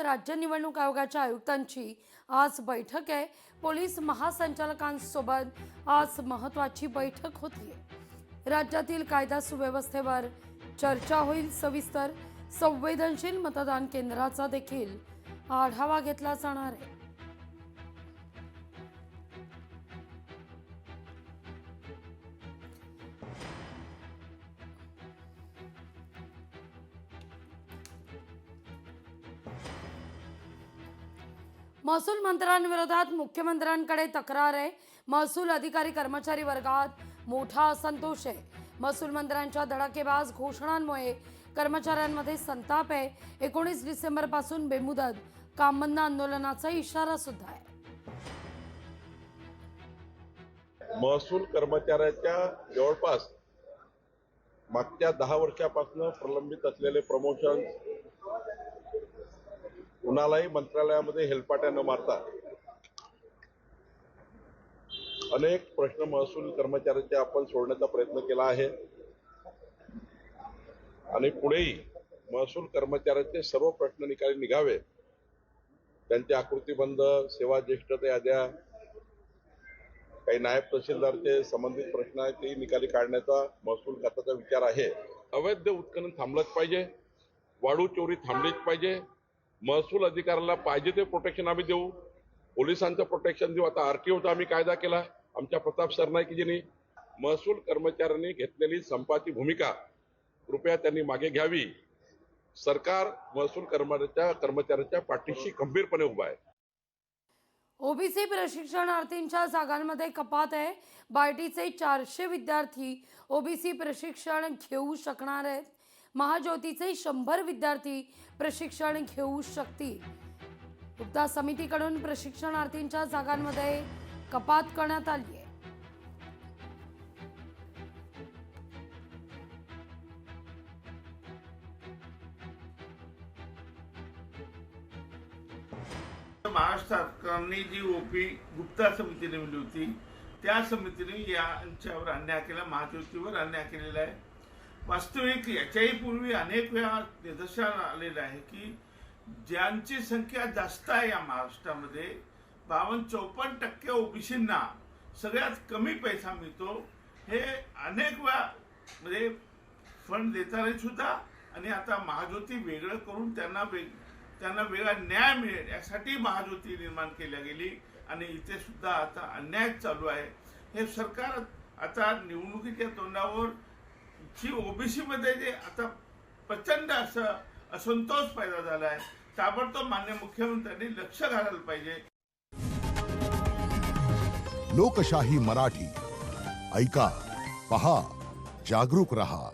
राज्य निवडणूक आयोगाच्या आयुक्तांची आज बैठक आहे। पोलीस महासंचालकांसोबत आज महत्त्वाची बैठक होती। राज्यातील कायदा सुव्यवस्थेवर चर्चा होईल। सविस्तर संवेदनशील मतदान केंद्राचा देखील आढावा घेतला जाणार आहे। महसूल मंत्र्यांविरोधात मुख्यमंत्र्यांकडे तक्रार आहे। महसूल अधिकारी कर्मचारी वर्गात मोठा असंतोष आहे। महसूल मंत्र्यांच्या धडाकेबाज घोषणांमुळे कर्मचाऱ्यांमध्ये संताप आहे। 19 डिसेंबर पासून बेमुदत काम बंद आंदोलनाचा इशारा सुद्धा आहे। महसूल कर्मचाऱ्याच्या जवळपास मागच्या 10 वर्षापासून प्रलंबित असलेले प्रमोशन कुणालाही मंत्रालयामध्ये हेलपाट्या न मारता अनेक प्रश्न महसूल कर्मचाऱ्यांचे आपण सोडण्याचा प्रयत्न केला आहे आणि पुढेही महसूल कर्मचाऱ्यांचे सर्व प्रश्न निकाली निघावे। त्यांचे आकृतीबंध, सेवा ज्येष्ठता याद्या, काही नायब तहसीलदारचे संबंधित प्रश्न आहेत ते निकाली काढण्याचा महसूल खात्याचा विचार आहे। अवैध उत्खनन थांबलंच पाहिजे, वाळू चोरी थांबलीच पाहिजे। महसूल अधिकाऱ्याला पाहिजे ते प्रोटेक्शन आम्ही देऊ, पोलिसांचं प्रोटेक्शन देऊ। आता आरटीओचा आम्ही कायदा केला आमच्या प्रताप सरनाईकजींनी। महसूल कर्मचाऱ्यांनी घेतलेली संपाची भूमिका कृपया त्यांनी मागे घ्यावी। सरकार महसूल कर्मचाऱ्यांच्या पाठीशी खंबीरपणे उभा आहे। ओबीसी प्रशिक्षणार्थींच्या जागांमध्ये कपात आहे। बार्टीचे 400 विद्यार्थी ओबीसी प्रशिक्षण घेऊ शकणार आहेत। महाज्योतीचे 100 विद्यार्थी प्रशिक्षण घेऊ शकतील। गुप्ता समितीकडून प्रशिक्षणार्थींच्या जागांमध्ये कपात करण्यात आली आहे। महाराष्ट्र सरकारने जी ओपी गुप्ता समिती नेमली होती त्या समितीने यांच्यावर अन्याय केला, महाज्योतीवर अन्याय केलेला आहे। वास्तविक याच्याही पूर्वी अनेक वेळा निदर्शनास आलेलं आहे की ज्यांची संख्या जास्त आहे या महाराष्ट्रामध्ये 52-54% ओबीसींना सगळ्यात कमी पैसा मिळतो। हे अनेक वेळा म्हणजे फंड देताना सुद्धा आणि आता महाज्योती वेगळं करून त्यांना वेगळा न्याय मिळेल यासाठी महाज्योती निर्माण केल्या गेली आणि इथे सुद्धा आता अन्याय चालू आहे। हे सरकार आता निवडणुकीच्या तोंडावर जी ओबीसी मध्ये जे आता प्रचंड असं असंतोष पैदा झाला आहे, ताबडतोब माननीय मुख्यमंत्र्यांनी लक्ष घालायला पाहिजे। लोकशाही मराठी ऐका, पहा, जागरूक रहा।